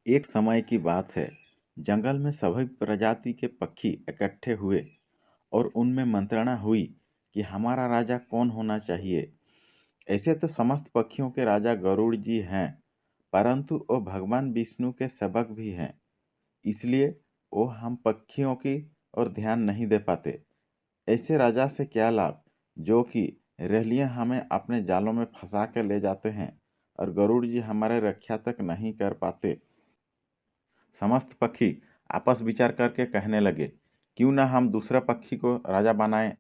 एक समय की बात है। जंगल में सभी प्रजाति के पक्षी इकट्ठे हुए और उनमें मंत्रणा हुई कि हमारा राजा कौन होना चाहिए। ऐसे तो समस्त पक्षियों के राजा गरुड़ जी हैं, परंतु वो भगवान विष्णु के सेवक भी हैं। इसलिए वो हम पक्षियों की ओर ध्यान नहीं दे पाते। ऐसे राजा से क्या लाभ, जो कि रेलियां हमें अपने जालों में फंसा के ले जाते हैं और गरुड़ जी हमारे रक्षा तक नहीं कर पाते। समस्त पक्षी आपस विचार करके कहने लगे, क्यों ना हम दूसरा पक्षी को राजा बनाएं।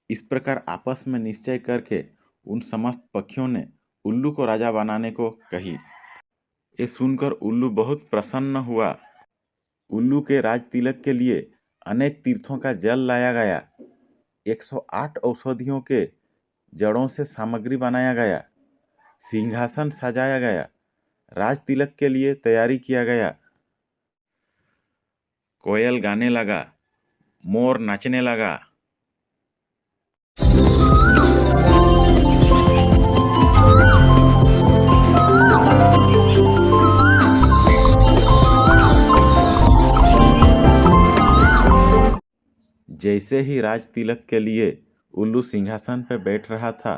इस प्रकार आपस में निश्चय करके उन समस्त पक्षियों ने उल्लू को राजा बनाने को कही। ये सुनकर उल्लू बहुत प्रसन्न हुआ। उल्लू के राज तिलक के लिए अनेक तीर्थों का जल लाया गया। 108 औषधियों के जड़ों से सामग्री बनाया गया। सिंहासन सजाया गया। राज तिलक के लिए तैयारी किया गया। कोयल गाने लगा, मोर नाचने लगा। जैसे ही राज तिलक के लिए उल्लू सिंहासन पर बैठ रहा था,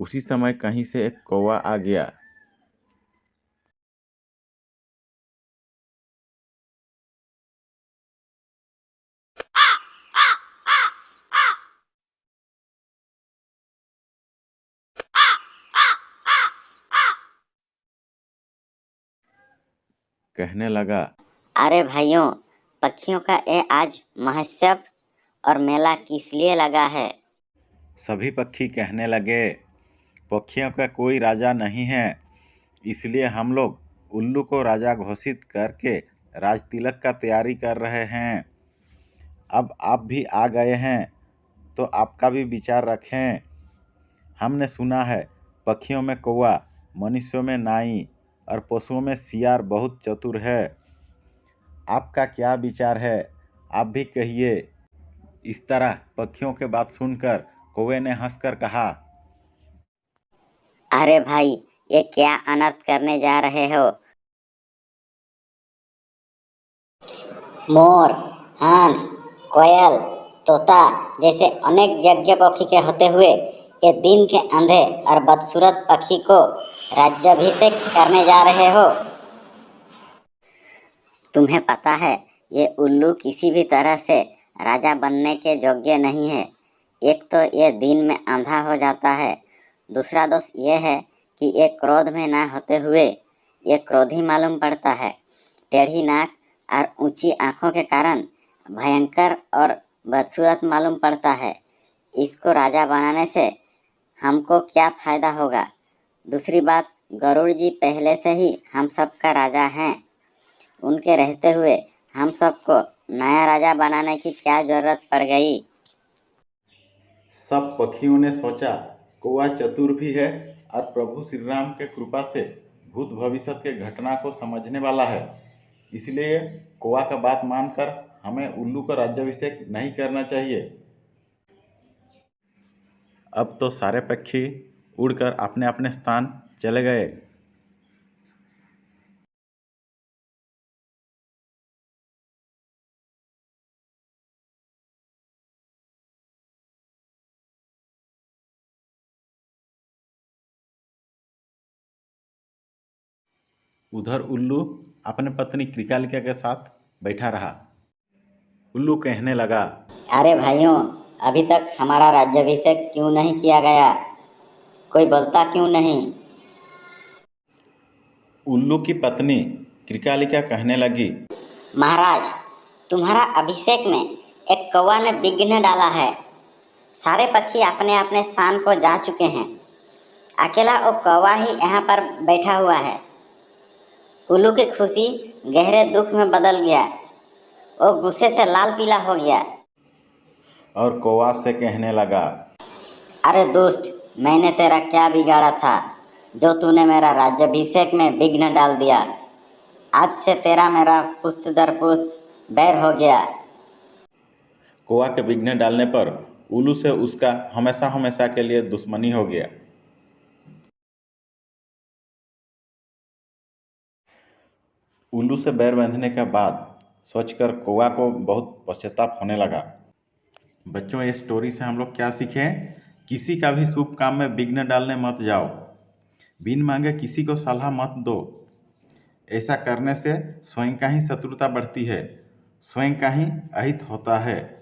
उसी समय कहीं से एक कौवा आ गया। कहने लगा, अरे भाइयों, पक्षियों का ये आज महोत्सव और मेला किस लिए लगा है? सभी पक्षी कहने लगे, पक्षियों का कोई राजा नहीं है, इसलिए हम लोग उल्लू को राजा घोषित करके राज तिलक का तैयारी कर रहे हैं। अब आप भी आ गए हैं तो आपका भी विचार रखें। हमने सुना है पक्षियों में कौवा, मनुष्यों में नाई और पशुओं में सियार बहुत चतुर है। आपका क्या विचार है, आप भी कहिए। इस तरह पक्षियों के बात सुनकर कौवे ने हंसकर कहा, अरे भाई, ये क्या अनर्थ करने जा रहे हो? मोर, हंस, कोयल, तोता जैसे अनेक यज्ञ पक्षी के होते हुए ये दिन के अंधे और बदसूरत पक्षी को राज्याभिषेक करने जा रहे हो। तुम्हें पता है ये उल्लू किसी भी तरह से राजा बनने के योग्य नहीं है। एक तो ये दिन में अंधा हो जाता है, दूसरा दोष ये है कि ये क्रोध में ना होते हुए ये क्रोधी मालूम पड़ता है। टेढ़ी नाक और ऊंची आंखों के कारण भयंकर और बदसूरत मालूम पड़ता है। इसको राजा बनाने से हमको क्या फायदा होगा? दूसरी बात, गरुड़ जी पहले से ही हम सबका राजा हैं। उनके रहते हुए हम सबको नया राजा बनाने की क्या जरूरत पड़ गई? सब पक्षियों ने सोचा, कौवा चतुर भी है और प्रभु श्री राम के कृपा से भूत भविष्य के घटना को समझने वाला है, इसलिए कौवा का बात मानकर हमें उल्लू का राज्याभिषेक नहीं करना चाहिए। अब तो सारे पक्षी उड़कर अपने अपने स्थान चले गए। उधर उल्लू अपने पत्नी कृकालिका के साथ बैठा रहा। उल्लू कहने लगा, अरे भाइयों, अभी तक हमारा राज्याभिषेक क्यों नहीं किया गया? कोई बोलता क्यों नहीं? उल्लू की पत्नी कृकालिका कहने लगी, महाराज, तुम्हारा अभिषेक में एक कौवा ने विघ्न डाला है। सारे पक्षी अपने अपने स्थान को जा चुके हैं, अकेला वो कौवा ही यहाँ पर बैठा हुआ है। उल्लू की खुशी गहरे दुख में बदल गया। वो गुस्से से लाल पीला हो गया और कौवा से कहने लगा, अरे दुष्ट, मैंने तेरा क्या बिगाड़ा था जो तूने मेरा राज्याभिषेक में विघ्न डाल दिया? आज से तेरा मेरा पुस्त दर पुस्त बैर हो गया। कौवा के विघ्न डालने पर उल्लू से उसका हमेशा हमेशा के लिए दुश्मनी हो गया। उल्लू से बैर बांधने के बाद सोचकर कौवा को बहुत पश्चाताप होने लगा। बच्चों, ये स्टोरी से हम लोग क्या सीखें? किसी का भी शुभ काम में विघ्न डालने मत जाओ। बिन मांगे किसी को सलाह मत दो। ऐसा करने से स्वयं का ही शत्रुता बढ़ती है, स्वयं का ही अहित होता है।